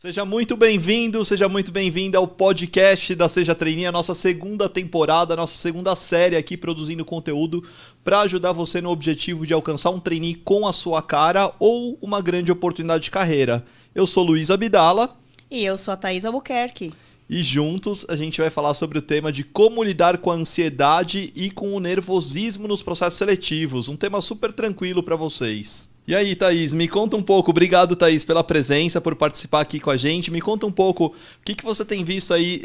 Seja muito bem-vindo, seja muito bem-vinda ao podcast da Seja Trainee, a nossa segunda temporada, a nossa segunda série aqui produzindo conteúdo para ajudar você no objetivo de alcançar um trainee com a sua cara ou uma grande oportunidade de carreira. Eu sou Luiz Abdala. E eu sou a Thaís Albuquerque. E juntos a gente vai falar sobre o tema de como lidar com a ansiedade e com o nervosismo nos processos seletivos. Um tema super tranquilo para vocês. E aí, Thaís, me conta um pouco. Obrigado, Thaís, pela presença, por participar aqui com a gente. Me conta um pouco o que você tem visto aí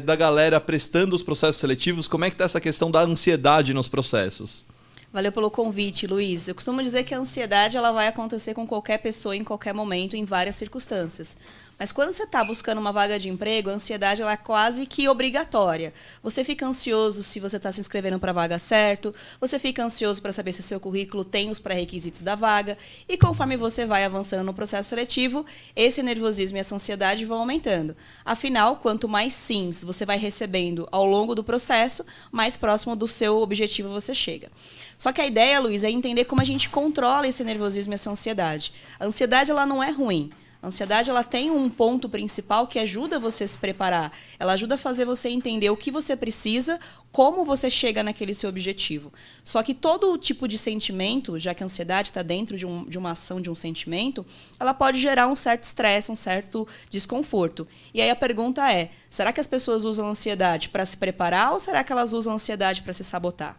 da galera prestando os processos seletivos. Como é que tá essa questão da ansiedade nos processos? Valeu pelo convite, Luiz. Eu costumo dizer que a ansiedade ela vai acontecer com qualquer pessoa, em qualquer momento, em várias circunstâncias. Mas quando você está buscando uma vaga de emprego, a ansiedade ela é quase que obrigatória. Você fica ansioso se você está se inscrevendo para a vaga certo, você fica ansioso para saber se o seu currículo tem os pré-requisitos da vaga, e conforme você vai avançando no processo seletivo, esse nervosismo e essa ansiedade vão aumentando. Afinal, quanto mais sims você vai recebendo ao longo do processo, mais próximo do seu objetivo você chega. Só que a ideia, Luiz, é entender como a gente controla esse nervosismo e essa ansiedade. A ansiedade ela não é ruim. A ansiedade ela tem um ponto principal que ajuda você a se preparar. Ela ajuda a fazer você entender o que você precisa, como você chega naquele seu objetivo. Só que todo tipo de sentimento, já que a ansiedade está dentro de uma ação, de um sentimento, ela pode gerar um certo estresse, um certo desconforto. E aí a pergunta é, será que as pessoas usam a ansiedade para se preparar ou será que elas usam a ansiedade para se sabotar?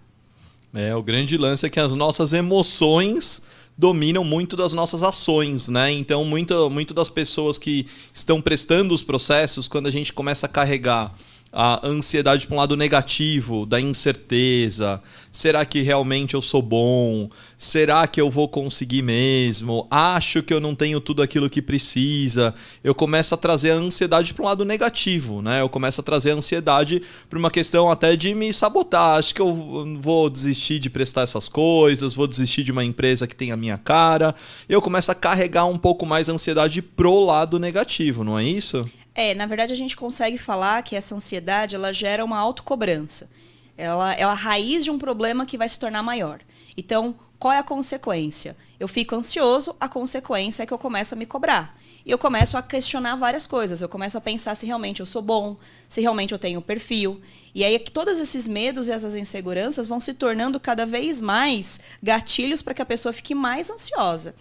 O grande lance é que as nossas emoções dominam muito das nossas ações, né? Então, muito das pessoas que estão prestando os processos, quando a gente começa a carregar a ansiedade para um lado negativo, da incerteza, será que realmente eu sou bom? Será que eu vou conseguir mesmo? Acho que eu não tenho tudo aquilo que precisa. Eu começo a trazer a ansiedade para um lado negativo, né? Eu começo a trazer a ansiedade para uma questão até de me sabotar. Acho que eu vou desistir de prestar essas coisas, vou desistir de uma empresa que tem a minha cara. Eu começo a carregar um pouco mais a ansiedade pro lado negativo, não é isso? Na verdade a gente consegue falar que essa ansiedade ela gera uma autocobrança. Ela é a raiz de um problema que vai se tornar maior. Então, qual é a consequência? Eu fico ansioso, a consequência é que eu começo a me cobrar. E eu começo a questionar várias coisas. Eu começo a pensar se realmente eu sou bom, se realmente eu tenho perfil. E aí todos esses medos e essas inseguranças vão se tornando cada vez mais gatilhos para que a pessoa fique mais ansiosa.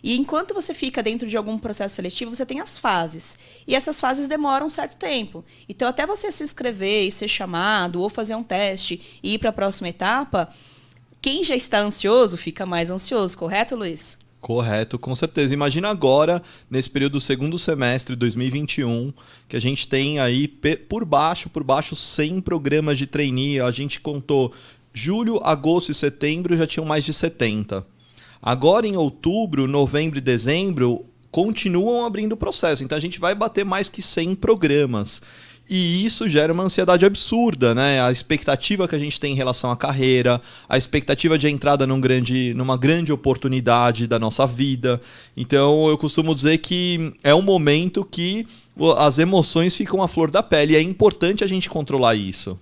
E enquanto você fica dentro de algum processo seletivo, você tem as fases. E essas fases demoram um certo tempo. Então, até você se inscrever e ser chamado, ou fazer um teste e ir para a próxima etapa, quem já está ansioso fica mais ansioso, correto, Luiz? Correto, com certeza. Imagina agora, nesse período do segundo semestre de 2021, que a gente tem aí, por baixo, 100 programas de trainee. A gente contou julho, agosto e setembro, já tinham mais de 70. Agora, em outubro, novembro e dezembro, continuam abrindo o processo. Então, a gente vai bater mais que 100 programas. E isso gera uma ansiedade absurda, né? A expectativa que a gente tem em relação à carreira, a expectativa de entrada numa grande oportunidade da nossa vida. Então, eu costumo dizer que é um momento que as emoções ficam à flor da pele. E é importante a gente controlar isso.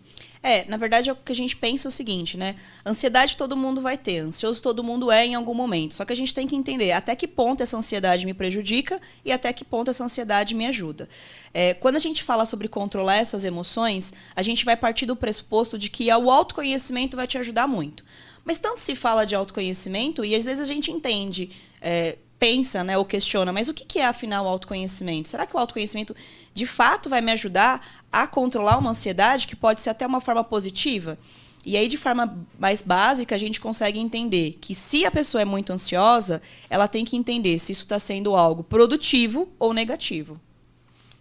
Na verdade, o que a gente pensa é o seguinte, né? Ansiedade todo mundo vai ter, ansioso todo mundo é em algum momento. Só que a gente tem que entender até que ponto essa ansiedade me prejudica e até que ponto essa ansiedade me ajuda. Quando a gente fala sobre controlar essas emoções, a gente vai partir do pressuposto de que o autoconhecimento vai te ajudar muito. Mas tanto se fala de autoconhecimento e às vezes a gente entende... pensa, né, ou questiona, mas o que é, afinal, o autoconhecimento? Será que o autoconhecimento, de fato, vai me ajudar a controlar uma ansiedade que pode ser até uma forma positiva? E aí, de forma mais básica, a gente consegue entender que se a pessoa é muito ansiosa, ela tem que entender se isso está sendo algo produtivo ou negativo.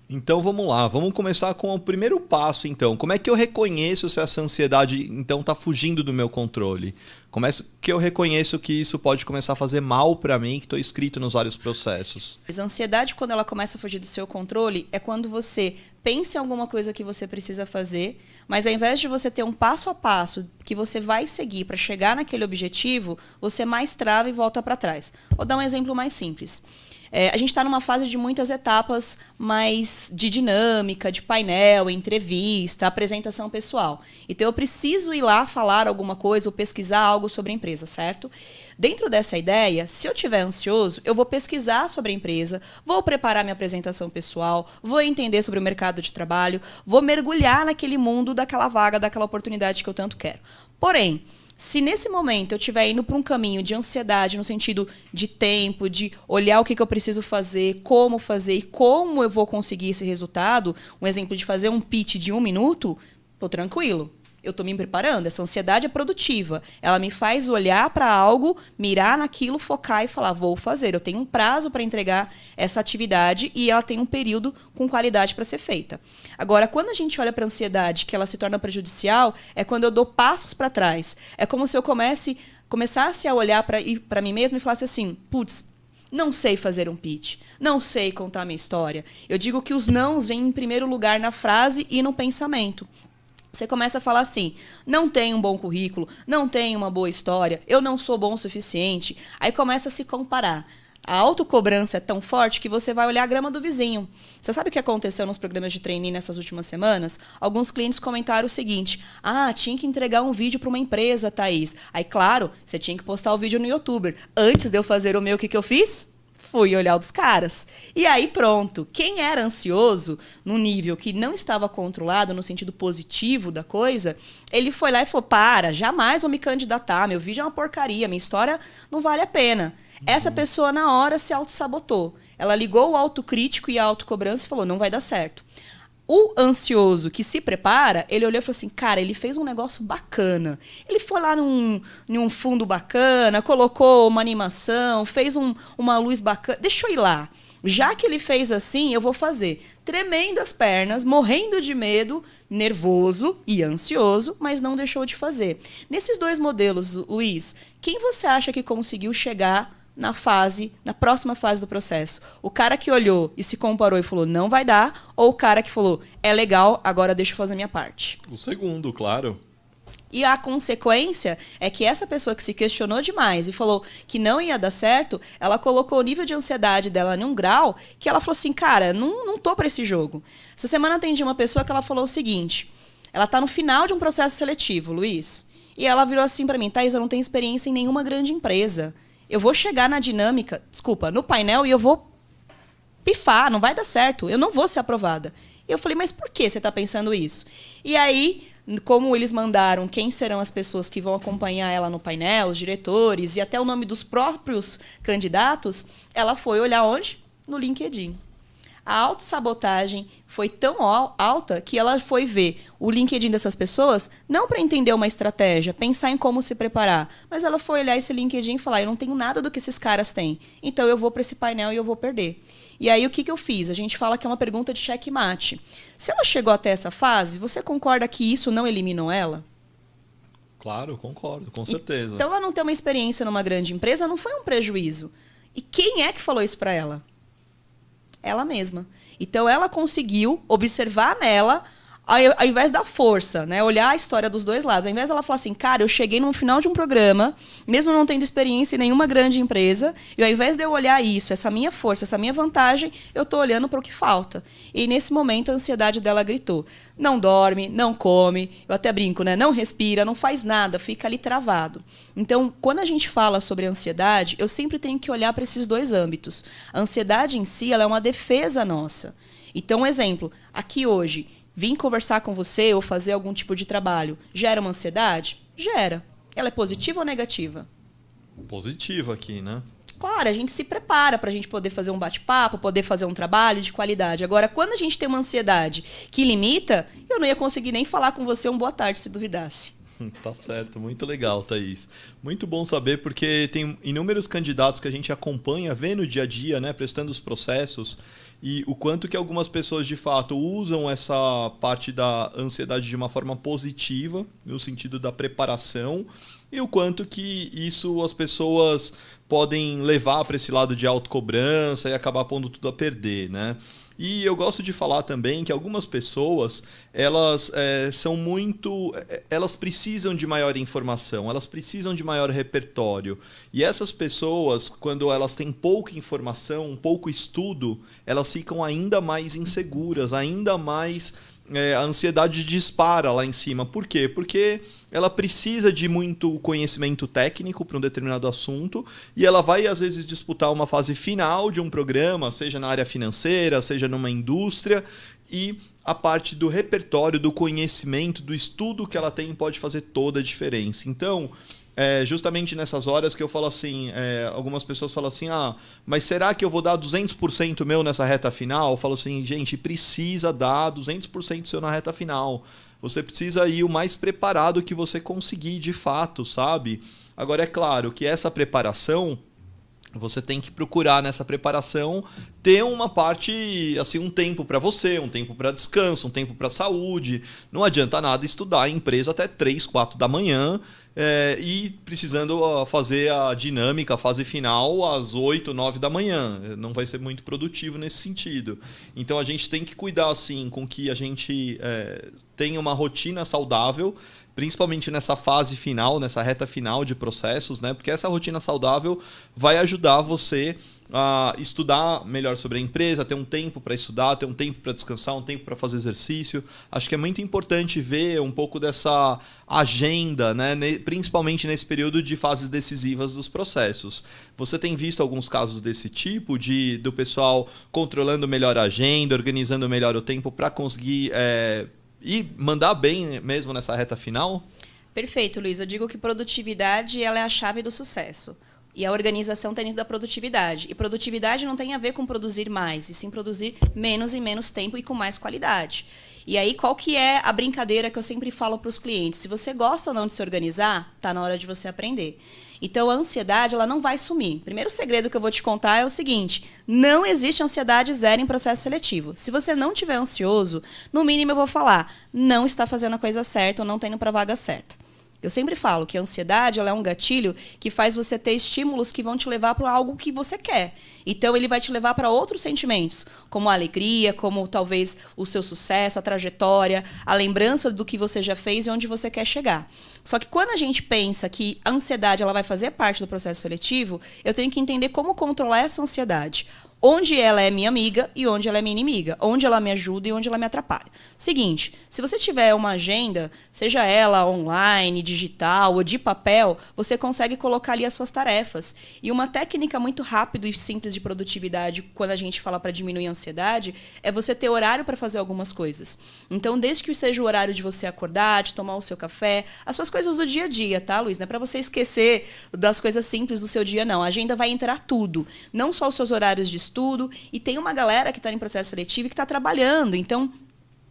Então vamos lá, vamos começar com o primeiro passo então. Como é que eu reconheço se essa ansiedade então está fugindo do meu controle? Como é que eu reconheço que isso pode começar a fazer mal para mim, que estou inscrito nos vários processos? A ansiedade, quando ela começa a fugir do seu controle, é quando você pensa em alguma coisa que você precisa fazer, mas ao invés de você ter um passo a passo que você vai seguir para chegar naquele objetivo, você mais trava e volta para trás. Vou dar um exemplo mais simples. A gente está numa fase de muitas etapas mais de dinâmica, de painel, entrevista, apresentação pessoal. Então, eu preciso ir lá falar alguma coisa ou pesquisar algo sobre a empresa, certo? Dentro dessa ideia, se eu estiver ansioso, eu vou pesquisar sobre a empresa, vou preparar minha apresentação pessoal, vou entender sobre o mercado de trabalho, vou mergulhar naquele mundo daquela vaga, daquela oportunidade que eu tanto quero. Porém, se nesse momento eu estiver indo para um caminho de ansiedade, no sentido de tempo, de olhar o que eu preciso fazer e como eu vou conseguir esse resultado, um exemplo de fazer um pitch de 1 minuto, estou tranquilo. Eu estou me preparando. Essa ansiedade é produtiva. Ela me faz olhar para algo, mirar naquilo, focar e falar, vou fazer. Eu tenho um prazo para entregar essa atividade e ela tem um período com qualidade para ser feita. Agora, quando a gente olha para a ansiedade, que ela se torna prejudicial, é quando eu dou passos para trás. É como se eu começasse a olhar para mim mesma e falasse assim, putz, não sei fazer um pitch, não sei contar minha história. Eu digo que os nãos vêm em primeiro lugar na frase e no pensamento. Você começa a falar assim, não tenho um bom currículo, não tenho uma boa história, eu não sou bom o suficiente. Aí começa a se comparar. A autocobrança é tão forte que você vai olhar a grama do vizinho. Você sabe o que aconteceu nos programas de trainee nessas últimas semanas? Alguns clientes comentaram o seguinte, tinha que entregar um vídeo para uma empresa, Thaís. Aí, claro, você tinha que postar o vídeo no YouTube. Antes de eu fazer o meu, o que eu fiz? Fui olhar o dos caras. E aí, pronto. Quem era ansioso, no nível que não estava controlado, no sentido positivo da coisa, ele foi lá e falou, jamais vou me candidatar, meu vídeo é uma porcaria, minha história não vale a pena. Essa pessoa, na hora, se autossabotou. Ela ligou o autocrítico e a autocobrança e falou, não vai dar certo. O ansioso que se prepara, ele olhou e falou assim, cara, ele fez um negócio bacana. Ele foi lá num fundo bacana, colocou uma animação, fez uma luz bacana. Deixa eu ir lá. Já que ele fez assim, eu vou fazer. Tremendo as pernas, morrendo de medo, nervoso e ansioso, mas não deixou de fazer. Nesses dois modelos, Luiz, quem você acha que conseguiu chegar na próxima fase do processo? O cara que olhou e se comparou e falou, não vai dar, ou o cara que falou, é legal, agora deixa eu fazer a minha parte? O segundo, claro. E a consequência é que essa pessoa que se questionou demais e falou que não ia dar certo, ela colocou o nível de ansiedade dela num grau que ela falou assim, cara, não tô para esse jogo. Essa semana atendi uma pessoa que ela falou o seguinte, ela tá no final de um processo seletivo, Luiz, e ela virou assim para mim, Thaís, eu não tenho experiência em nenhuma grande empresa. Eu vou chegar na dinâmica, no painel, e eu vou pifar, não vai dar certo, eu não vou ser aprovada. E eu falei, mas por que você está pensando isso? E aí, como eles mandaram quem serão as pessoas que vão acompanhar ela no painel, os diretores e até o nome dos próprios candidatos, ela foi olhar onde? No LinkedIn. A autossabotagem foi tão alta que ela foi ver o LinkedIn dessas pessoas, não para entender uma estratégia, pensar em como se preparar, mas ela foi olhar esse LinkedIn e falar, eu não tenho nada do que esses caras têm, então eu vou para esse painel e eu vou perder. E aí o que eu fiz? A gente fala que é uma pergunta de checkmate. Se ela chegou até essa fase, você concorda que isso não eliminou ela? Claro, concordo, com certeza. Então ela não ter uma experiência numa grande empresa não foi um prejuízo. E quem é que falou isso para ela? Ela mesma. Então, ela conseguiu observar nela, ao invés da força, né? Olhar a história dos dois lados. Ao invés dela falar assim, cara, eu cheguei no final de um programa, mesmo não tendo experiência em nenhuma grande empresa, e ao invés de eu olhar isso, essa minha força, essa minha vantagem, eu estou olhando para o que falta. E nesse momento, a ansiedade dela gritou. Não dorme, não come, eu até brinco, né? Não respira, não faz nada, fica ali travado. Então, quando a gente fala sobre ansiedade, eu sempre tenho que olhar para esses dois âmbitos. A ansiedade em si, ela é uma defesa nossa. Então, um exemplo, aqui hoje, vim conversar com você ou fazer algum tipo de trabalho, gera uma ansiedade? Gera. Ela é positiva ou negativa? Positiva aqui, né? Claro, a gente se prepara para a gente poder fazer um bate-papo, poder fazer um trabalho de qualidade. Agora, quando a gente tem uma ansiedade que limita, eu não ia conseguir nem falar com você boa tarde, se duvidasse. Tá certo, muito legal, Thaís. Muito bom saber, porque tem inúmeros candidatos que a gente acompanha, vê no dia a dia, né, prestando os processos, e o quanto que algumas pessoas, de fato, usam essa parte da ansiedade de uma forma positiva, no sentido da preparação, e o quanto que isso as pessoas podem levar para esse lado de autocobrança e acabar pondo tudo a perder, né? E eu gosto de falar também que algumas pessoas, elas elas precisam de maior informação, elas precisam de maior repertório. E essas pessoas, quando elas têm pouca informação, pouco estudo, elas ficam ainda mais inseguras, ainda mais... a ansiedade dispara lá em cima. Por quê? Porque ela precisa de muito conhecimento técnico para um determinado assunto e ela vai, às vezes, disputar uma fase final de um programa, seja na área financeira, seja numa indústria, e a parte do repertório, do conhecimento, do estudo que ela tem pode fazer toda a diferença. Então... justamente nessas horas que eu falo assim, algumas pessoas falam assim, mas será que eu vou dar 200% meu nessa reta final? Eu falo assim, gente, precisa dar 200% seu na reta final. Você precisa ir o mais preparado que você conseguir de fato, sabe? Agora, é claro que essa preparação... Você tem que procurar nessa preparação ter uma parte, assim, um tempo para você, um tempo para descanso, um tempo para saúde. Não adianta nada estudar em empresa até 3, 4 da manhã e precisando fazer a dinâmica, a fase final às 8, 9 da manhã. Não vai ser muito produtivo nesse sentido. Então a gente tem que cuidar assim, com que a gente tenha uma rotina saudável, principalmente nessa fase final, nessa reta final de processos, né? Porque essa rotina saudável vai ajudar você a estudar melhor sobre a empresa, ter um tempo para estudar, ter um tempo para descansar, um tempo para fazer exercício. Acho que é muito importante ver um pouco dessa agenda, né? Principalmente nesse período de fases decisivas dos processos. Você tem visto alguns casos desse tipo, do pessoal controlando melhor a agenda, organizando melhor o tempo para conseguir... e mandar bem mesmo nessa reta final? Perfeito, Luiz. Eu digo que produtividade ela é a chave do sucesso. E a organização está dentro da produtividade. E produtividade não tem a ver com produzir mais, e sim produzir menos em menos tempo e com mais qualidade. E aí, qual que é a brincadeira que eu sempre falo para os clientes? Se você gosta ou não de se organizar, está na hora de você aprender. Então, a ansiedade ela não vai sumir. Primeiro segredo que eu vou te contar é o seguinte: não existe ansiedade zero em processo seletivo. Se você não estiver ansioso, no mínimo eu vou falar, não está fazendo a coisa certa ou não está indo para a vaga certa. Eu sempre falo que a ansiedade ela é um gatilho que faz você ter estímulos que vão te levar para algo que você quer. Então, ele vai te levar para outros sentimentos, como a alegria, como talvez o seu sucesso, a trajetória, a lembrança do que você já fez e onde você quer chegar. Só que quando a gente pensa que a ansiedade ela vai fazer parte do processo seletivo, eu tenho que entender como controlar essa ansiedade. Onde ela é minha amiga e onde ela é minha inimiga. Onde ela me ajuda e onde ela me atrapalha. Seguinte, se você tiver uma agenda, seja ela online, digital ou de papel, você consegue colocar ali as suas tarefas. E uma técnica muito rápida e simples de produtividade, quando a gente fala para diminuir a ansiedade, é você ter horário para fazer algumas coisas. Então, desde que seja o horário de você acordar, de tomar o seu café, as suas coisas do dia a dia, tá, Luiz? Não é para você esquecer das coisas simples do seu dia, não. A agenda vai entrar tudo. Não só os seus horários de estudo, e tem uma galera que está em processo seletivo e que está trabalhando, então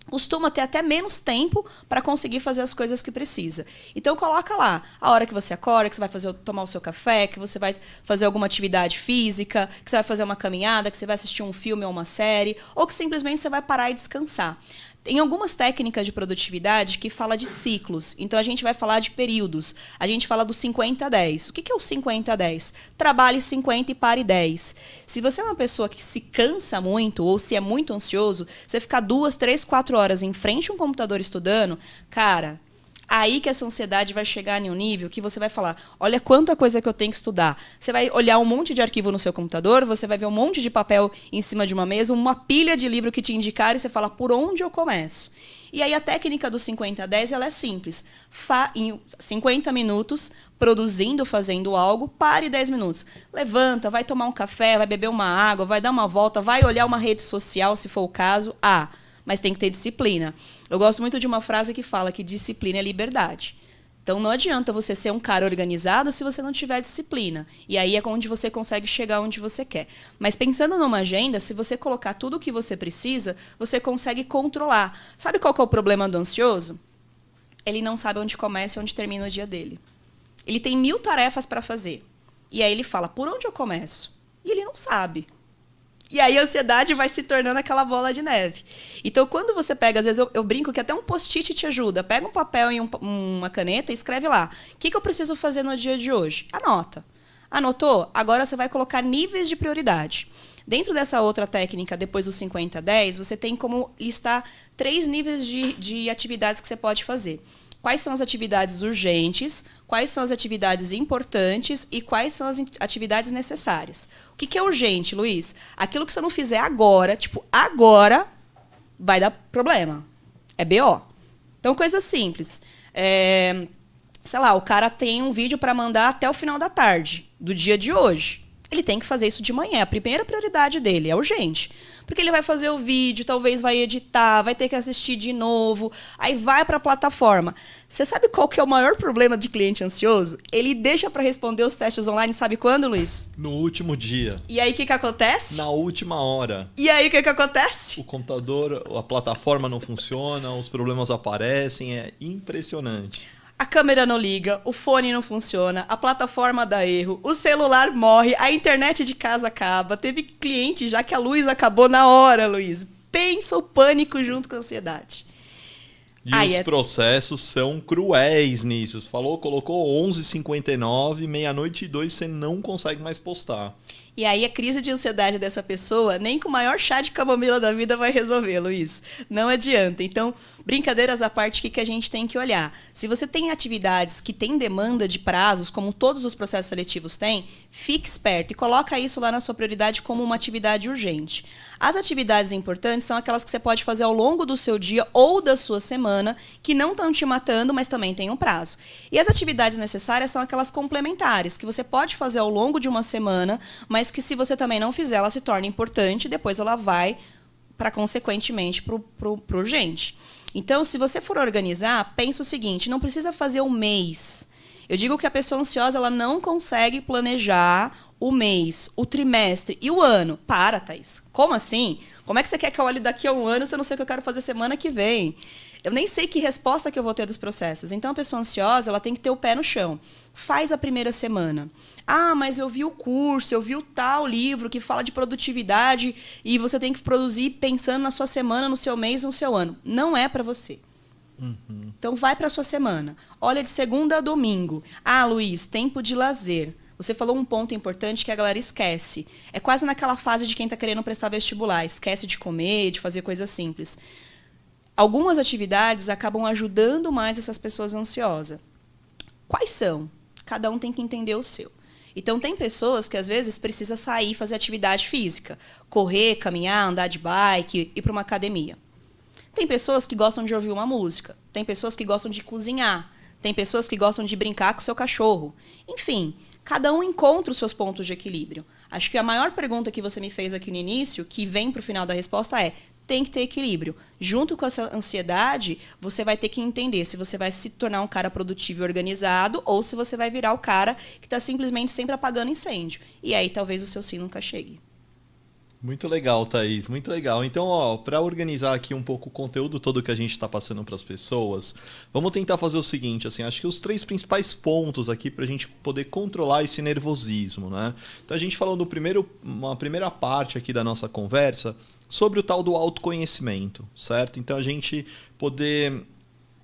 costuma ter até menos tempo para conseguir fazer as coisas que precisa. Então coloca lá a hora que você acorda, que você vai tomar o seu café, que você vai fazer alguma atividade física, que você vai fazer uma caminhada, que você vai assistir um filme ou uma série, ou que simplesmente você vai parar e descansar. Tem algumas técnicas de produtividade que fala de ciclos. Então, a gente vai falar de períodos. A gente fala do 50-10. O que é o 50-10? Trabalhe 50 e pare 10. Se você é uma pessoa que se cansa muito ou se é muito ansioso, você ficar 2, 3, 4 horas em frente a um computador estudando, cara... Aí que essa ansiedade vai chegar em um nível que você vai falar, olha quanta coisa que eu tenho que estudar. Você vai olhar um monte de arquivo no seu computador, você vai ver um monte de papel em cima de uma mesa, uma pilha de livro que te indicar e você fala, por onde eu começo? E aí a técnica do 50-10 ela é simples. Em 50 minutos, produzindo, fazendo algo, pare 10 minutos. Levanta, vai tomar um café, vai beber uma água, vai dar uma volta, vai olhar uma rede social, se for o caso. Mas tem que ter disciplina. Eu gosto muito de uma frase que fala que disciplina é liberdade. Então, não adianta você ser um cara organizado se você não tiver disciplina. E aí é onde você consegue chegar onde você quer. Mas pensando numa agenda, se você colocar tudo o que você precisa, você consegue controlar. Sabe qual que é o problema do ansioso? Ele não sabe onde começa e onde termina o dia dele. Ele tem 1000 tarefas para fazer. E aí ele fala, por onde eu começo? E ele não sabe. E aí a ansiedade vai se tornando aquela bola de neve. Então, quando você pega, às vezes eu brinco que até um post-it te ajuda. Pega um papel e uma caneta e escreve lá. O que eu preciso fazer no dia de hoje? Anota. Anotou? Agora você vai colocar níveis de prioridade. Dentro dessa outra técnica, depois do 50-10, você tem como listar 3 níveis de atividades que você pode fazer. Quais são as atividades urgentes, quais são as atividades importantes e quais são as atividades necessárias. O que é urgente, Luiz? Aquilo que você não fizer agora, tipo, agora, vai dar problema. É BO. Então, coisa simples. Sei lá, o cara tem um vídeo para mandar até o final da tarde, do dia de hoje. Ele tem que fazer isso de manhã. A primeira prioridade dele é urgente. Porque ele vai fazer o vídeo, talvez vai editar, vai ter que assistir de novo, aí vai para a plataforma. Você sabe qual que é o maior problema de cliente ansioso? Ele deixa para responder os testes online, sabe quando, Luiz? No último dia. E aí o que acontece? Na última hora. E aí o que acontece? O computador, a plataforma não funciona, os problemas aparecem, é impressionante. A câmera não liga, o fone não funciona, a plataforma dá erro, o celular morre, a internet de casa acaba. Teve cliente já que a luz acabou na hora, Luiz. Pensa o pânico junto com a ansiedade. E os processos são cruéis nisso. Você falou, colocou 11h59, meia-noite e 2, você não consegue mais postar. E aí a crise de ansiedade dessa pessoa, nem com o maior chá de camomila da vida vai resolver, Luiz. Não adianta. Então, brincadeiras à parte, o que a gente tem que olhar? Se você tem atividades que têm demanda de prazos, como todos os processos seletivos têm, fique esperto e coloca isso lá na sua prioridade como uma atividade urgente. As atividades importantes são aquelas que você pode fazer ao longo do seu dia ou da sua semana, que não estão te matando, mas também têm um prazo. E as atividades necessárias são aquelas complementares, que você pode fazer ao longo de uma semana, mas que se você também não fizer, ela se torna importante e depois ela vai, consequentemente, para o urgente. Então, se você for organizar, pensa o seguinte, não precisa fazer um mês. Eu digo que a pessoa ansiosa ela não consegue planejar o mês, o trimestre e o ano. Para, Thaís. Como assim? Como é que você quer que eu olhe daqui a um ano se eu não sei o que eu quero fazer semana que vem? Eu nem sei que resposta que eu vou ter dos processos. Então, a pessoa ansiosa ela tem que ter o pé no chão. Faz a primeira semana. Ah, mas eu vi o curso, eu vi o tal livro que fala de produtividade e você tem que produzir pensando na sua semana, no seu mês, no seu ano. Não é para você. Uhum. Então, vai para a sua semana. Olha de segunda a domingo. Ah, Luiz, tempo de lazer. Você falou um ponto importante que a galera esquece. É quase naquela fase de quem está querendo prestar vestibular. Esquece de comer, de fazer coisas simples. Algumas atividades acabam ajudando mais essas pessoas ansiosas. Quais são? Cada um tem que entender o seu. Então, tem pessoas que, às vezes, precisam sair e fazer atividade física. Correr, caminhar, andar de bike, ir para uma academia. Tem pessoas que gostam de ouvir uma música. Tem pessoas que gostam de cozinhar. Tem pessoas que gostam de brincar com o seu cachorro. Enfim, cada um encontra os seus pontos de equilíbrio. Acho que a maior pergunta que você me fez aqui no início, que vem para o final da resposta é: tem que ter equilíbrio. Junto com essa ansiedade, você vai ter que entender se você vai se tornar um cara produtivo e organizado ou se você vai virar o cara que está simplesmente sempre apagando incêndio. E aí talvez o seu sim nunca chegue. Muito legal, Thaís, muito legal. Então, para organizar aqui um pouco o conteúdo todo que a gente está passando para as pessoas, vamos tentar fazer o seguinte, assim, acho que os 3 principais pontos aqui para a gente poder controlar esse nervosismo, né? Então, a gente falou uma primeira parte aqui da nossa conversa sobre o tal do autoconhecimento, certo? Então, a gente poder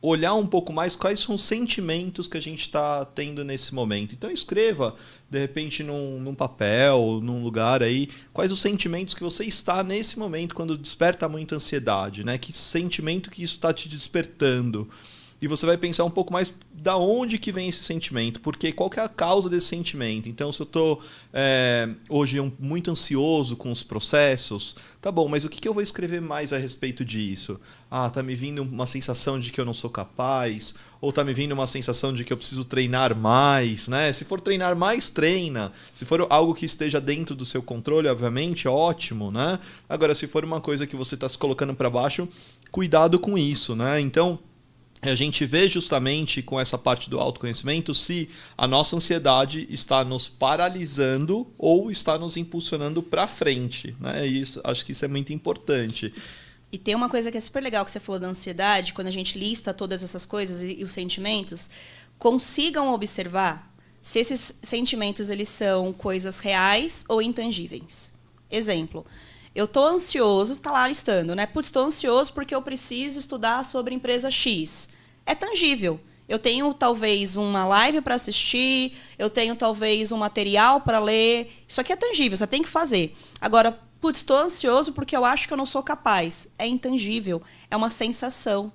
olhar um pouco mais quais são os sentimentos que a gente está tendo nesse momento. Então, escreva, de repente, num papel, num lugar aí, quais os sentimentos que você está nesse momento quando desperta muita ansiedade, né? Que sentimento que isso está te despertando. E você vai pensar um pouco mais da onde que vem esse sentimento, porque qual que é a causa desse sentimento. Então, se eu estou hoje muito ansioso com os processos, tá bom, mas o que eu vou escrever mais a respeito disso? Ah, tá me vindo uma sensação de que eu não sou capaz, ou tá me vindo uma sensação de que eu preciso treinar mais, né? Se for treinar mais, treina. Se for algo que esteja dentro do seu controle, obviamente, ótimo, né? Agora, se for uma coisa que você está se colocando para baixo, cuidado com isso, né? Então, a gente vê justamente com essa parte do autoconhecimento se a nossa ansiedade está nos paralisando ou está nos impulsionando para frente, né? Isso, acho que isso é muito importante. E tem uma coisa que é super legal que você falou da ansiedade, quando a gente lista todas essas coisas e os sentimentos, consigam observar se esses sentimentos eles são coisas reais ou intangíveis. Exemplo, eu estou ansioso, tá lá listando, né? Putz, estou ansioso porque eu preciso estudar sobre empresa X. É tangível. Eu tenho, talvez, uma live para assistir, eu tenho, talvez, um material para ler. Isso aqui é tangível, você tem que fazer. Agora, putz, estou ansioso porque eu acho que eu não sou capaz. É intangível, é uma sensação.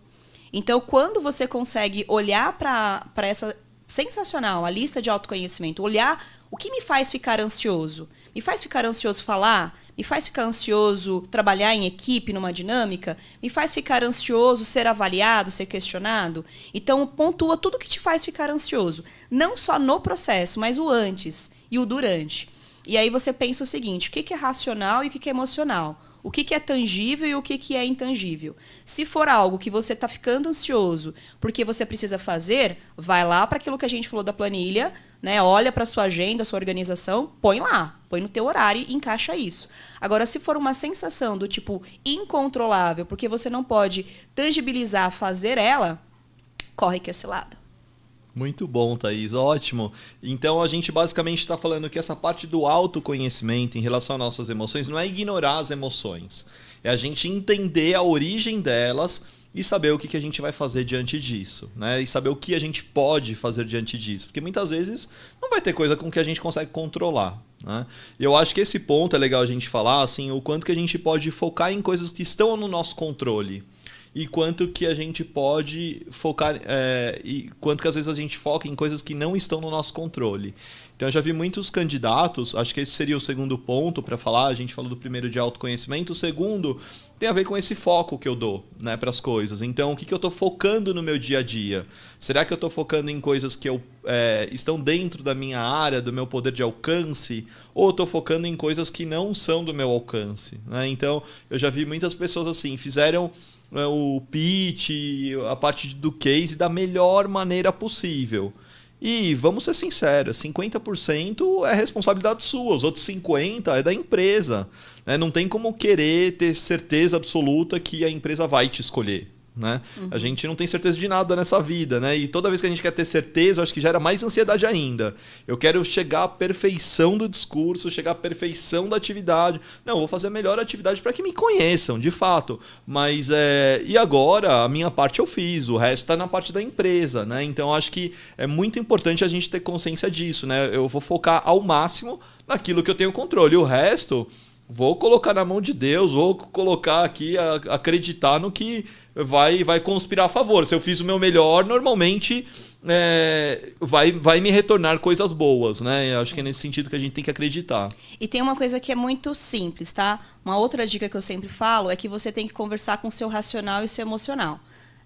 Então, quando você consegue olhar para essa sensacional, a lista de autoconhecimento, olhar o que me faz ficar ansioso. Me faz ficar ansioso falar? Me faz ficar ansioso trabalhar em equipe, numa dinâmica? Me faz ficar ansioso ser avaliado, ser questionado? Então, pontua tudo que te faz ficar ansioso. Não só no processo, mas o antes e o durante. E aí você pensa o seguinte, o que é racional e o que é emocional? O que é tangível e o que é intangível? Se for algo que você está ficando ansioso porque você precisa fazer, vai lá para aquilo que a gente falou da planilha, né? Olha para a sua agenda, a sua organização, põe lá, põe no teu horário e encaixa isso. Agora, se for uma sensação do tipo incontrolável, porque você não pode tangibilizar, fazer ela, corre que é cilada. Muito bom, Thaís. Ótimo. Então, a gente basicamente está falando que essa parte do autoconhecimento em relação às nossas emoções não é ignorar as emoções. É a gente entender a origem delas e saber o que a gente vai fazer diante disso, né? E saber o que a gente pode fazer diante disso. Porque muitas vezes não vai ter coisa com que a gente consegue controlar, né? E eu acho que esse ponto é legal a gente falar, assim, o quanto que a gente pode focar em coisas que estão no nosso controle. E quanto que a gente pode focar, e quanto que às vezes a gente foca em coisas que não estão no nosso controle. Então eu já vi muitos candidatos, acho que esse seria o segundo ponto para falar, a gente falou do primeiro de autoconhecimento, o segundo tem a ver com esse foco que eu dou, né, para as coisas. Então o que eu estou focando no meu dia a dia? Será que eu estou focando em coisas que estão dentro da minha área, do meu poder de alcance? Ou estou focando em coisas que não são do meu alcance, né? Então eu já vi muitas pessoas assim, fizeram o pitch, a parte do case da melhor maneira possível. E vamos ser sinceros, 50% é responsabilidade sua, os outros 50% é da empresa, né? Não tem como querer ter certeza absoluta que a empresa vai te escolher, né? Uhum. A gente não tem certeza de nada nessa vida, né? E toda vez que a gente quer ter certeza, eu acho que gera mais ansiedade ainda. Eu quero chegar à perfeição do discurso, chegar à perfeição da atividade. Não, eu vou fazer a melhor atividade para que me conheçam, de fato. Mas, e agora, a minha parte eu fiz, o resto está na parte da empresa, né? Então, acho que é muito importante a gente ter consciência disso, né? Eu vou focar ao máximo naquilo que eu tenho controle. O resto, vou colocar na mão de Deus, vou colocar aqui, acreditar no que vai conspirar a favor. Se eu fiz o meu melhor, normalmente vai me retornar coisas boas, né? Eu acho que é nesse sentido que a gente tem que acreditar. E tem uma coisa que é muito simples, tá? Uma outra dica que eu sempre falo é que você tem que conversar com o seu racional e o seu emocional.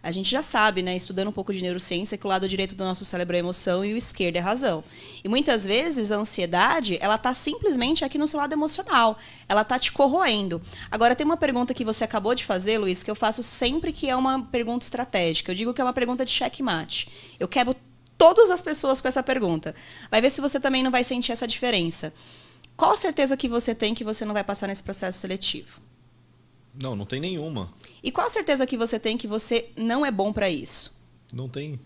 A gente já sabe, né, estudando um pouco de neurociência, que o lado direito do nosso cérebro é a emoção e o esquerdo é a razão. E muitas vezes a ansiedade, ela está simplesmente aqui no seu lado emocional. Ela está te corroendo. Agora, tem uma pergunta que você acabou de fazer, Luiz, que eu faço sempre que é uma pergunta estratégica. Eu digo que é uma pergunta de checkmate. Eu quebro todas as pessoas com essa pergunta. Vai ver se você também não vai sentir essa diferença. Qual a certeza que você tem que você não vai passar nesse processo seletivo? Não tem nenhuma. E qual a certeza que você tem que você não é bom para isso? Não tem.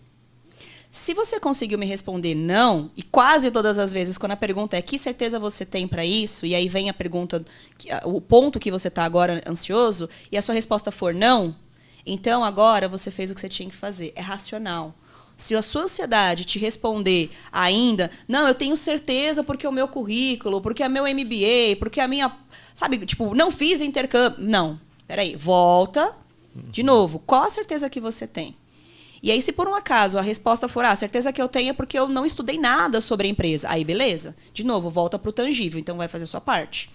Se você conseguiu me responder não, e quase todas as vezes, quando a pergunta é que certeza você tem para isso, e aí vem a pergunta, o ponto que você está agora ansioso, e a sua resposta for não, então agora você fez o que você tinha que fazer. É racional. Se a sua ansiedade te responder ainda, não, eu tenho certeza porque é o meu currículo, porque é meu MBA, porque a minha... Sabe, tipo, não fiz intercâmbio. Não, peraí, volta. De novo, qual a certeza que você tem? E aí, se por um acaso a resposta for, a certeza que eu tenho é porque eu não estudei nada sobre a empresa. Aí, beleza. De novo, volta para o tangível, então vai fazer a sua parte.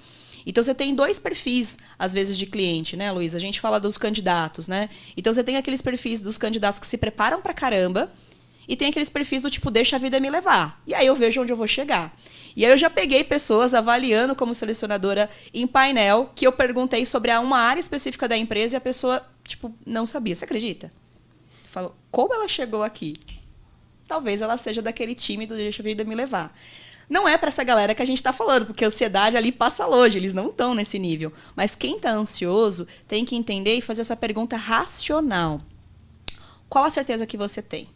Então, você tem dois perfis, às vezes, de cliente, né, Luiz? A gente fala dos candidatos, né? Então, você tem aqueles perfis dos candidatos que se preparam pra caramba e tem aqueles perfis do tipo, deixa a vida me levar. E aí eu vejo onde eu vou chegar. E aí eu já peguei pessoas avaliando como selecionadora em painel, que eu perguntei sobre uma área específica da empresa e a pessoa, tipo, não sabia. Você acredita? Falou, como ela chegou aqui? Talvez ela seja daquele time do deixa a vida me levar. Não é para essa galera que a gente está falando, porque a ansiedade ali passa longe, eles não estão nesse nível. Mas quem está ansioso tem que entender e fazer essa pergunta racional. Qual a certeza que você tem?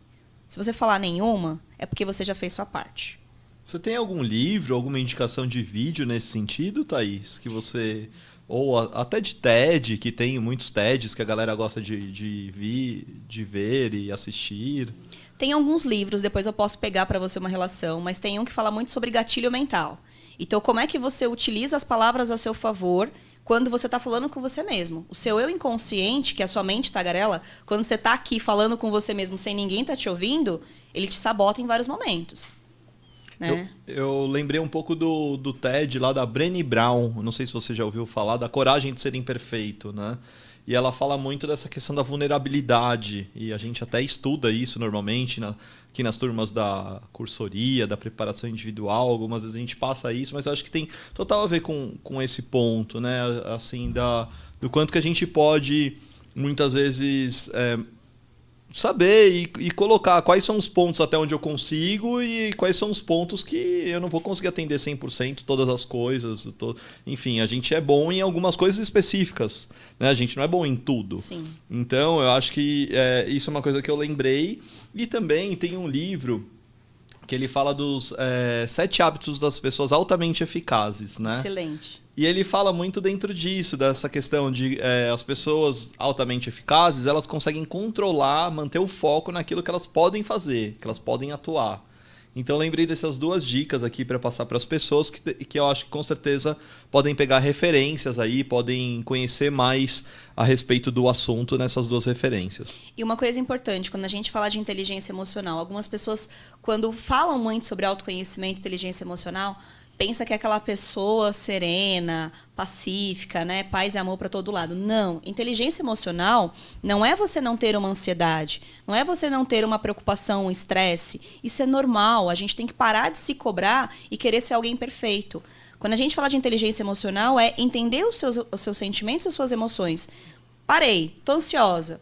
Se você falar nenhuma, é porque você já fez sua parte. Você tem algum livro, alguma indicação de vídeo nesse sentido, Thaís? Que você... Ou até de TED, que tem muitos TEDs que a galera gosta de ver e assistir. Tem alguns livros, depois eu posso pegar para você uma relação, mas tem um que fala muito sobre gatilho mental. Então, como é que você utiliza as palavras a seu favor quando você está falando com você mesmo. O seu eu inconsciente, que é a sua mente tagarela, quando você está aqui falando com você mesmo sem ninguém estar te ouvindo, ele te sabota em vários momentos. Né? Eu lembrei um pouco do TED lá da Brené Brown, não sei se você já ouviu falar, da coragem de ser imperfeito, né? E ela fala muito dessa questão da vulnerabilidade, e a gente até estuda isso normalmente aqui nas turmas da cursoria, da preparação individual, algumas vezes a gente passa isso, mas eu acho que tem total a ver com esse ponto, né? Assim, do quanto que a gente pode, muitas vezes, saber e colocar quais são os pontos até onde eu consigo e quais são os pontos que eu não vou conseguir atender 100% todas as coisas. Enfim, a gente é bom em algumas coisas específicas, né? A gente não é bom em tudo. Sim. Então, eu acho que isso é uma coisa que eu lembrei. E também tem um livro que ele fala dos 7 hábitos das pessoas altamente eficazes, né? Excelente. E ele fala muito dentro disso, dessa questão de as pessoas altamente eficazes, elas conseguem controlar, manter o foco naquilo que elas podem fazer, que elas podem atuar. Então, lembrei dessas 2 dicas aqui para passar para as pessoas que eu acho que com certeza podem pegar referências aí, podem conhecer mais a respeito do assunto nessas 2 referências. E uma coisa importante, quando a gente fala de inteligência emocional, algumas pessoas, quando falam muito sobre autoconhecimento e inteligência emocional, pensa que é aquela pessoa serena, pacífica, né? Paz e amor para todo lado. Não. Inteligência emocional não é você não ter uma ansiedade, não é você não ter uma preocupação, um estresse. Isso é normal. A gente tem que parar de se cobrar e querer ser alguém perfeito. Quando a gente fala de inteligência emocional, é entender os seus sentimentos e as suas emoções. Parei, tô ansiosa.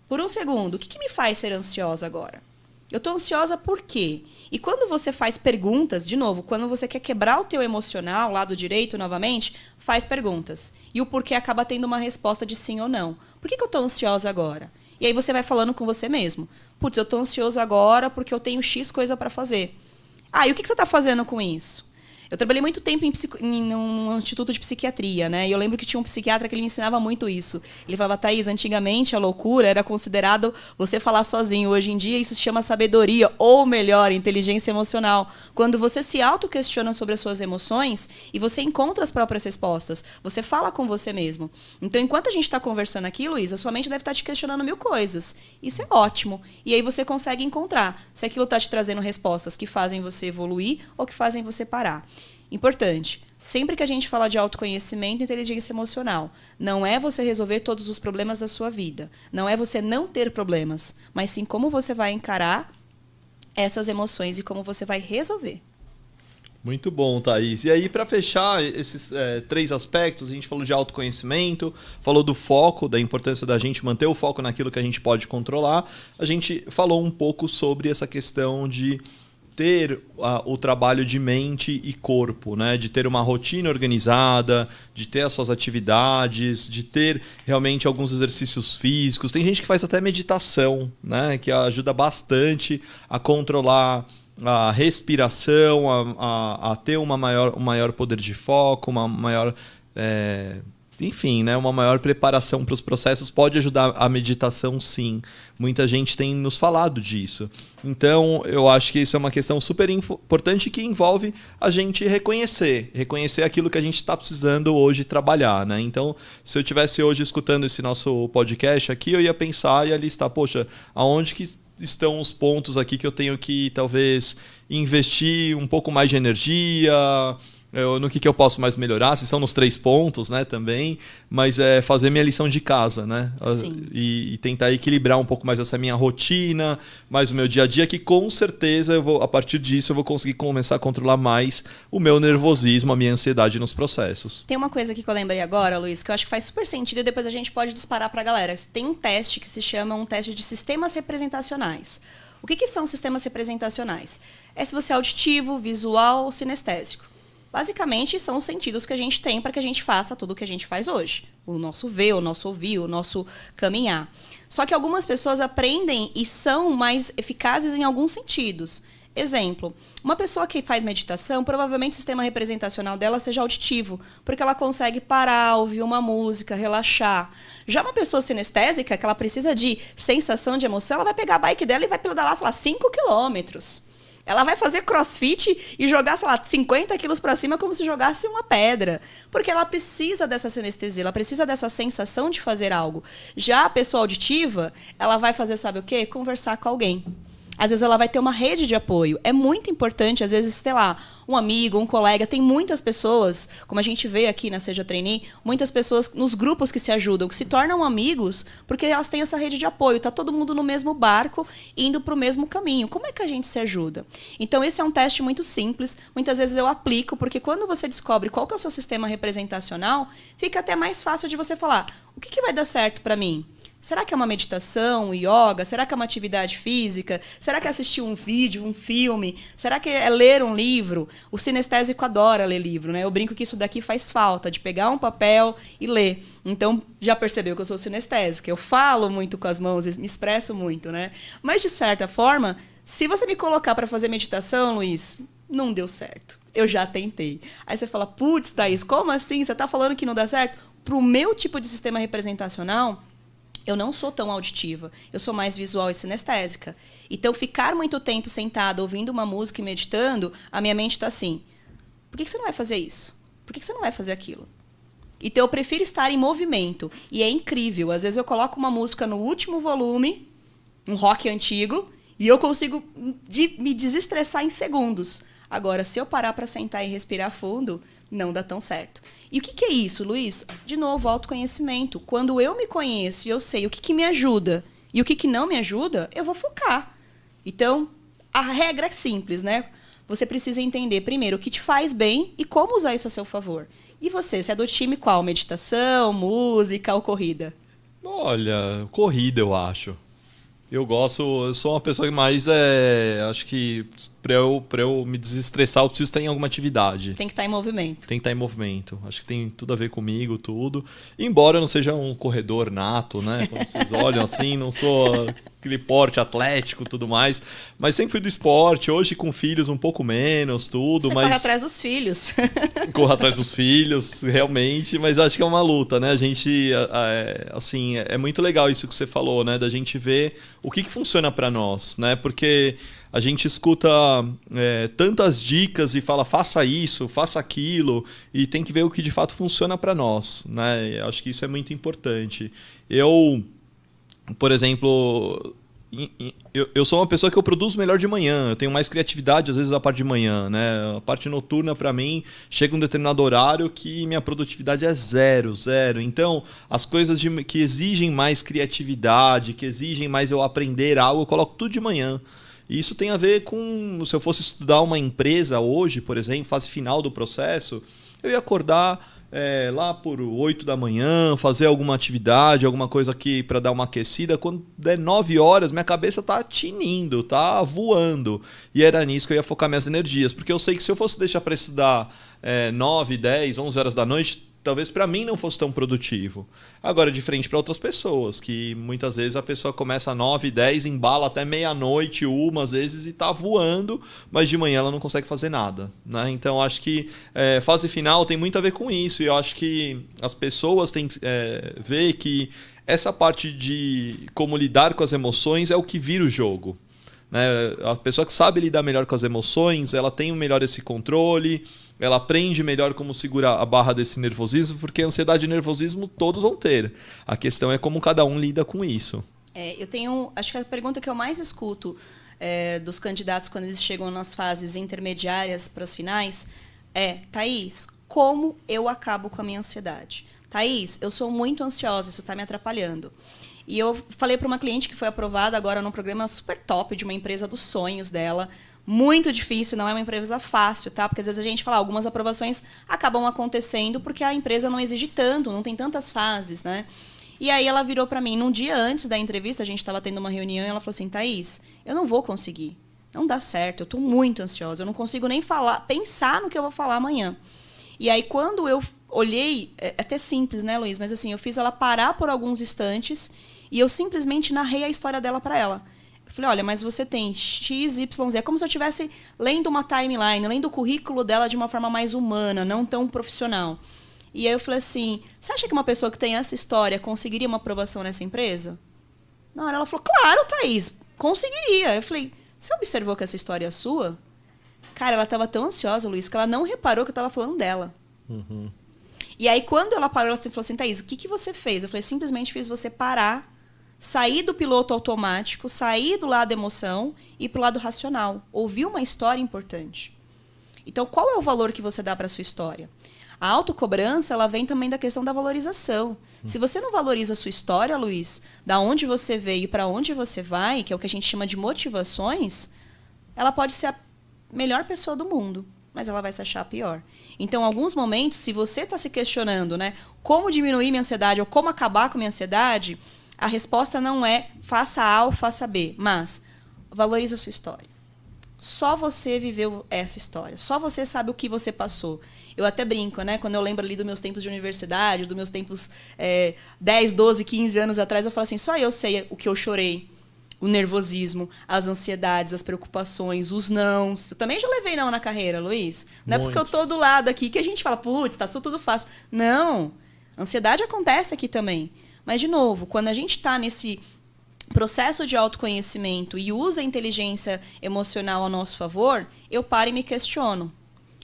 Por um segundo, o que me faz ser ansiosa agora? Eu tô ansiosa por quê? E quando você faz perguntas, de novo, quando você quer quebrar o teu emocional, lado direito novamente, faz perguntas. E o porquê acaba tendo uma resposta de sim ou não. Por que eu tô ansiosa agora? E aí você vai falando com você mesmo. Putz, eu tô ansioso agora porque eu tenho X coisa para fazer. Ah, e o que você tá fazendo com isso? Eu trabalhei muito tempo em um instituto de psiquiatria, né? E eu lembro que tinha um psiquiatra que ele me ensinava muito isso. Ele falava, Thaís, antigamente a loucura era considerado você falar sozinho. Hoje em dia isso se chama sabedoria, ou melhor, inteligência emocional. Quando você se auto-questiona sobre as suas emoções e você encontra as próprias respostas. Você fala com você mesmo. Então, enquanto a gente está conversando aqui, Luiz, a sua mente deve estar te questionando 1000 coisas. Isso é ótimo. E aí você consegue encontrar se aquilo está te trazendo respostas que fazem você evoluir ou que fazem você parar. Importante, sempre que a gente fala de autoconhecimento e inteligência emocional, não é você resolver todos os problemas da sua vida, não é você não ter problemas, mas sim como você vai encarar essas emoções e como você vai resolver. Muito bom, Thaís. E aí, para fechar esses 3 aspectos, a gente falou de autoconhecimento, falou do foco, da importância da gente manter o foco naquilo que a gente pode controlar, a gente falou um pouco sobre essa questão de ter o trabalho de mente e corpo, né? De ter uma rotina organizada, de ter as suas atividades, de ter realmente alguns exercícios físicos. Tem gente que faz até meditação, né? Que ajuda bastante a controlar a respiração, a ter um maior poder de foco, uma maior... enfim, né, uma maior preparação para os processos pode ajudar a meditação, sim. Muita gente tem nos falado disso. Então, eu acho que isso é uma questão super importante que envolve a gente reconhecer aquilo que a gente está precisando hoje trabalhar, né? Então, se eu estivesse hoje escutando esse nosso podcast aqui, eu ia pensar e ia listar, poxa, aonde que estão os pontos aqui que eu tenho que, talvez, investir um pouco mais de energia... no que eu posso mais melhorar, se são nos 3 pontos, né, também, mas é fazer minha lição de casa, né? E tentar equilibrar um pouco mais essa minha rotina, mais o meu dia a dia, que com certeza a partir disso eu vou conseguir começar a controlar mais o meu nervosismo, a minha ansiedade nos processos. Tem uma coisa aqui que eu lembrei agora, Luiz, que eu acho que faz super sentido e depois a gente pode disparar para a galera. Tem um teste que se chama um teste de sistemas representacionais. O que são sistemas representacionais? É se você é auditivo, visual ou sinestésico. Basicamente, são os sentidos que a gente tem para que a gente faça tudo o que a gente faz hoje. O nosso ver, o nosso ouvir, o nosso caminhar. Só que algumas pessoas aprendem e são mais eficazes em alguns sentidos. Exemplo, uma pessoa que faz meditação, provavelmente o sistema representacional dela seja auditivo, porque ela consegue parar, ouvir uma música, relaxar. Já uma pessoa sinestésica, que ela precisa de sensação de emoção, ela vai pegar a bike dela e vai pedalar, sei lá, 5 quilômetros. Ela vai fazer crossfit e jogar, sei lá, 50 quilos pra cima como se jogasse uma pedra. Porque ela precisa dessa sinestesia, ela precisa dessa sensação de fazer algo. Já a pessoa auditiva, ela vai fazer, sabe o quê? Conversar com alguém. Às vezes ela vai ter uma rede de apoio. É muito importante, às vezes, sei lá, um amigo, um colega. Tem muitas pessoas, como a gente vê aqui na Seja Trainee, muitas pessoas nos grupos que se ajudam, que se tornam amigos, porque elas têm essa rede de apoio. Tá todo mundo no mesmo barco, indo para o mesmo caminho. Como é que a gente se ajuda? Então, esse é um teste muito simples. Muitas vezes eu aplico, porque quando você descobre qual que é o seu sistema representacional, fica até mais fácil de você falar, o que vai dar certo para mim? Será que é uma meditação, yoga? Será que é uma atividade física? Será que é assistir um vídeo, um filme? Será que é ler um livro? O sinestésico adora ler livro, né? Eu brinco que isso daqui faz falta, de pegar um papel e ler. Então, já percebeu que eu sou sinestésica. Eu falo muito com as mãos, me expresso muito, né? Mas, de certa forma, se você me colocar para fazer meditação, Luiz, não deu certo. Eu já tentei. Aí você fala, putz, Thaís, como assim? Você está falando que não dá certo? Para o meu tipo de sistema representacional, eu não sou tão auditiva, eu sou mais visual e sinestésica. Então, ficar muito tempo sentada, ouvindo uma música e meditando, a minha mente está assim, por que você não vai fazer isso? Por que você não vai fazer aquilo? Então, eu prefiro estar em movimento. E é incrível. Às vezes, eu coloco uma música no último volume, um rock antigo, e eu consigo me desestressar em segundos. Agora, se eu parar para sentar e respirar fundo, não dá tão certo. E o que é isso, Luiz? De novo, autoconhecimento. Quando eu me conheço e eu sei o que me ajuda e o que não me ajuda, eu vou focar. Então, a regra é simples, né? Você precisa entender, primeiro, o que te faz bem e como usar isso a seu favor. E você é do time qual? Meditação, música ou corrida? Olha, corrida, eu acho. Eu sou uma pessoa que mais acho que pra eu me desestressar, eu preciso estar em alguma atividade. Tem que estar em movimento. Tem que estar em movimento. Acho que tem tudo a ver comigo, tudo. Embora eu não seja um corredor nato, né? Como vocês olham assim, não sou aquele porte atlético e tudo mais. Mas sempre fui do esporte, hoje com filhos um pouco menos, tudo. Você corre atrás dos filhos. Corro atrás dos filhos, realmente, mas acho que é uma luta, né? A gente, assim, é muito legal isso que você falou, né? Da gente ver o que funciona para nós, né? Porque a gente escuta tantas dicas e fala faça isso, faça aquilo, e tem que ver o que de fato funciona para nós, né? Acho que isso é muito importante. Eu, por exemplo, eu sou uma pessoa que eu produzo melhor de manhã, eu tenho mais criatividade às vezes da parte de manhã, né? A parte noturna para mim chega um determinado horário que minha produtividade é zero. Então, as coisas que exigem mais criatividade, que exigem mais eu aprender algo, eu coloco tudo de manhã. E isso tem a ver com, se eu fosse estudar uma empresa hoje, por exemplo, fase final do processo, eu ia acordar lá por 8 da manhã, fazer alguma atividade, alguma coisa aqui para dar uma aquecida. Quando der 9 horas, minha cabeça tá tinindo, tá voando. E era nisso que eu ia focar minhas energias. Porque eu sei que se eu fosse deixar para estudar 9, 10, 11 horas da noite, talvez para mim não fosse tão produtivo. Agora, de frente para outras pessoas, que muitas vezes a pessoa começa às 9, 10, embala até meia-noite, às vezes, e tá voando, mas de manhã ela não consegue fazer nada, né? Então, acho que fase final tem muito a ver com isso, e eu acho que as pessoas têm que ver que essa parte de como lidar com as emoções é o que vira o jogo. Né? A pessoa que sabe lidar melhor com as emoções, ela tem melhor esse controle, ela aprende melhor como segurar a barra desse nervosismo, porque ansiedade e nervosismo todos vão ter. A questão é como cada um lida com isso. Acho que a pergunta que eu mais escuto dos candidatos quando eles chegam nas fases intermediárias para as finais é: Thaís, como eu acabo com a minha ansiedade? Thaís, eu sou muito ansiosa, isso está me atrapalhando. E eu falei para uma cliente que foi aprovada agora num programa super top de uma empresa dos sonhos dela. Muito difícil, não é uma empresa fácil, tá? Porque às vezes a gente fala, algumas aprovações acabam acontecendo porque a empresa não exige tanto, não tem tantas fases, né? E aí ela virou para mim, num dia antes da entrevista, a gente estava tendo uma reunião, e ela falou assim: Thaís, eu não vou conseguir, não dá certo, eu estou muito ansiosa, eu não consigo nem pensar no que eu vou falar amanhã. E aí, quando eu olhei, é até simples, né, Luiz? Mas assim, eu fiz ela parar por alguns instantes e eu simplesmente narrei a história dela para ela. Eu falei: olha, mas você tem X, Y, Z. É como se eu estivesse lendo uma timeline, lendo o currículo dela de uma forma mais humana, não tão profissional. E aí eu falei assim: você acha que uma pessoa que tem essa história conseguiria uma aprovação nessa empresa? Na hora ela falou: claro, Thaís, conseguiria. Eu falei: Você observou que essa história é sua? Cara, ela estava tão ansiosa, Luiz, que ela não reparou que eu estava falando dela. Uhum. E aí, quando ela parou, ela falou assim, Thaís, o que você fez? Eu falei, simplesmente fiz você parar, sair do piloto automático, sair do lado da emoção e ir pro lado racional. Ouvir uma história importante. Então, qual é o valor que você dá para a sua história? A autocobrança, ela vem também da questão da valorização. Se você não valoriza a sua história, Luiz, da onde você veio e para onde você vai, que é o que a gente chama de motivações, ela pode ser a melhor pessoa do mundo, mas ela vai se achar pior. Então, em alguns momentos, se você está se questionando, né, como diminuir minha ansiedade ou como acabar com minha ansiedade, a resposta não é faça A ou faça B, mas valorize a sua história. Só você viveu essa história. Só você sabe o que você passou. Eu até brinco, né? Quando eu lembro ali dos meus tempos de universidade, dos meus tempos 10, 12, 15 anos atrás, eu falo assim, só eu sei o que eu chorei. O nervosismo, as ansiedades, as preocupações, os nãos. Eu também já levei não na carreira, Luiz. Não é porque eu tô do lado aqui que a gente fala, putz, tá tudo fácil. Não. Ansiedade acontece aqui também. Mas, de novo, quando a gente está nesse processo de autoconhecimento e usa a inteligência emocional a nosso favor, eu paro e me questiono.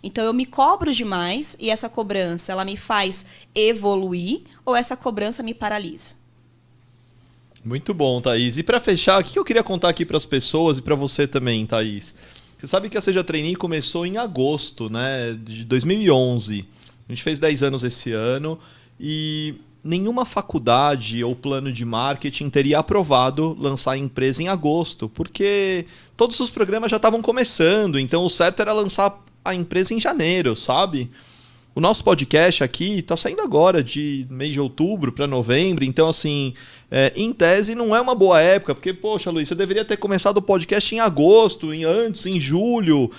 Então, eu me cobro demais e essa cobrança ela me faz evoluir ou essa cobrança me paralisa? Muito bom, Thaís. E para fechar, o que eu queria contar aqui para as pessoas e para você também, Thaís? Você sabe que a Seja Trainee começou em agosto, né, de 2011. A gente fez 10 anos esse ano e nenhuma faculdade ou plano de marketing teria aprovado lançar a empresa em agosto, porque todos os programas já estavam começando, então o certo era lançar a empresa em janeiro, sabe? O nosso podcast aqui está saindo agora, de mês de outubro para novembro, então assim, em tese não é uma boa época, porque, poxa, Luiz, você deveria ter começado o podcast em agosto, antes, em julho,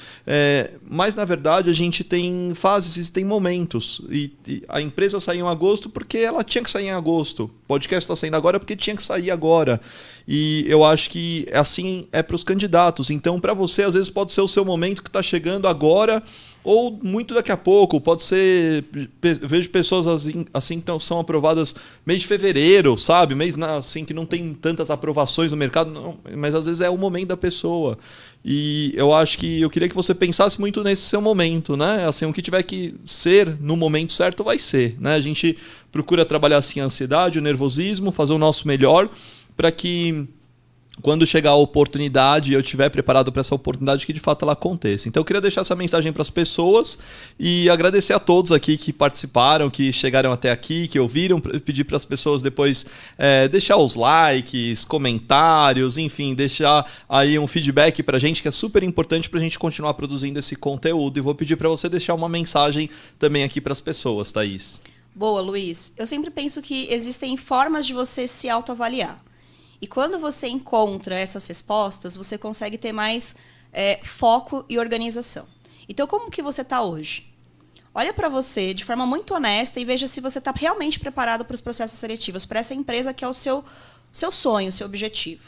mas na verdade a gente tem fases e tem momentos, e a empresa saiu em agosto porque ela tinha que sair em agosto, o podcast está saindo agora porque tinha que sair agora, e eu acho que assim é para os candidatos, então para você às vezes pode ser o seu momento que está chegando agora, ou muito daqui a pouco, pode ser, vejo pessoas assim que são aprovadas mês de fevereiro, sabe? Mês assim que não tem tantas aprovações no mercado, não, mas às vezes é o momento da pessoa. E eu acho que eu queria que você pensasse muito nesse seu momento, né? Assim, o que tiver que ser no momento certo vai ser, né? A gente procura trabalhar assim a ansiedade, o nervosismo, fazer o nosso melhor para que quando chegar a oportunidade, eu estiver preparado para essa oportunidade, que de fato ela aconteça. Então eu queria deixar essa mensagem para as pessoas e agradecer a todos aqui que participaram, que chegaram até aqui, que ouviram, pedir para as pessoas depois deixar os likes, comentários, enfim, deixar aí um feedback para a gente, que é super importante para a gente continuar produzindo esse conteúdo. E vou pedir para você deixar uma mensagem também aqui para as pessoas, Thaís. Boa, Luiz. Eu sempre penso que existem formas de você se autoavaliar. E quando você encontra essas respostas, você consegue ter mais foco e organização. Então, como que você está hoje? Olha para você de forma muito honesta e veja se você está realmente preparado para os processos seletivos, para essa empresa que é o seu sonho, o seu objetivo.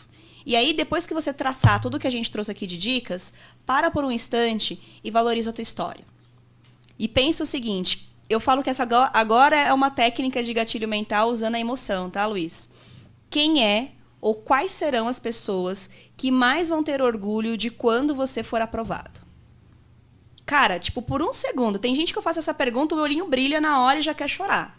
E aí, depois que você traçar tudo que a gente trouxe aqui de dicas, para por um instante e valoriza a tua história. E pensa o seguinte, eu falo que essa agora é uma técnica de gatilho mental usando a emoção, tá, Luiz? Quem é ou quais serão as pessoas que mais vão ter orgulho de quando você for aprovado? Cara, tipo, por um segundo, tem gente que eu faço essa pergunta, o olhinho brilha na hora e já quer chorar.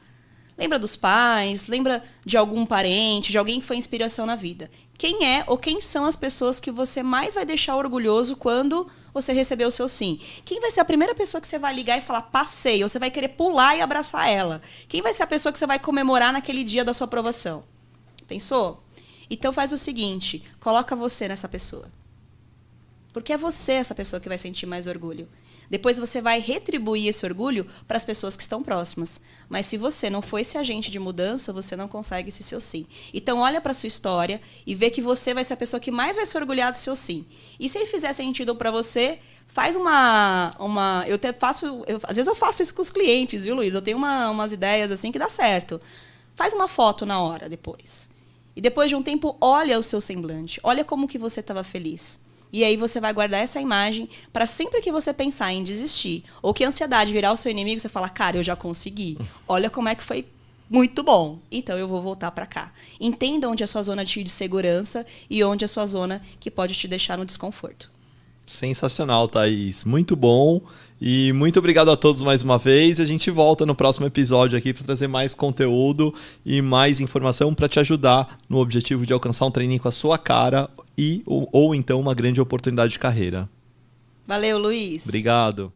Lembra dos pais? Lembra de algum parente, de alguém que foi inspiração na vida? Quem é ou quem são as pessoas que você mais vai deixar orgulhoso quando você receber o seu sim? Quem vai ser a primeira pessoa que você vai ligar e falar passei, ou você vai querer pular e abraçar ela? Quem vai ser a pessoa que você vai comemorar naquele dia da sua aprovação? Pensou? Então faz o seguinte, coloca você nessa pessoa. Porque é você essa pessoa que vai sentir mais orgulho. Depois você vai retribuir esse orgulho para as pessoas que estão próximas. Mas se você não for esse agente de mudança, você não consegue esse seu sim. Então olha para a sua história e vê que você vai ser a pessoa que mais vai se orgulhar do seu sim. E se ele fizer sentido para você, faz às vezes eu faço isso com os clientes, viu, Luiz? Eu tenho umas ideias assim que dá certo. Faz uma foto na hora depois. E depois de um tempo, olha o seu semblante. Olha como que você estava feliz. E aí você vai guardar essa imagem para sempre que você pensar em desistir, ou que a ansiedade virar o seu inimigo, você fala, cara, eu já consegui. Olha como é que foi muito bom, então eu vou voltar para cá. Entenda onde é a sua zona de segurança e onde é a sua zona que pode te deixar no desconforto. Sensacional, Thaís. Muito bom. E muito obrigado a todos mais uma vez. A gente volta no próximo episódio aqui para trazer mais conteúdo e mais informação para te ajudar no objetivo de alcançar um treininho com a sua cara ou então uma grande oportunidade de carreira. Valeu, Luiz. Obrigado.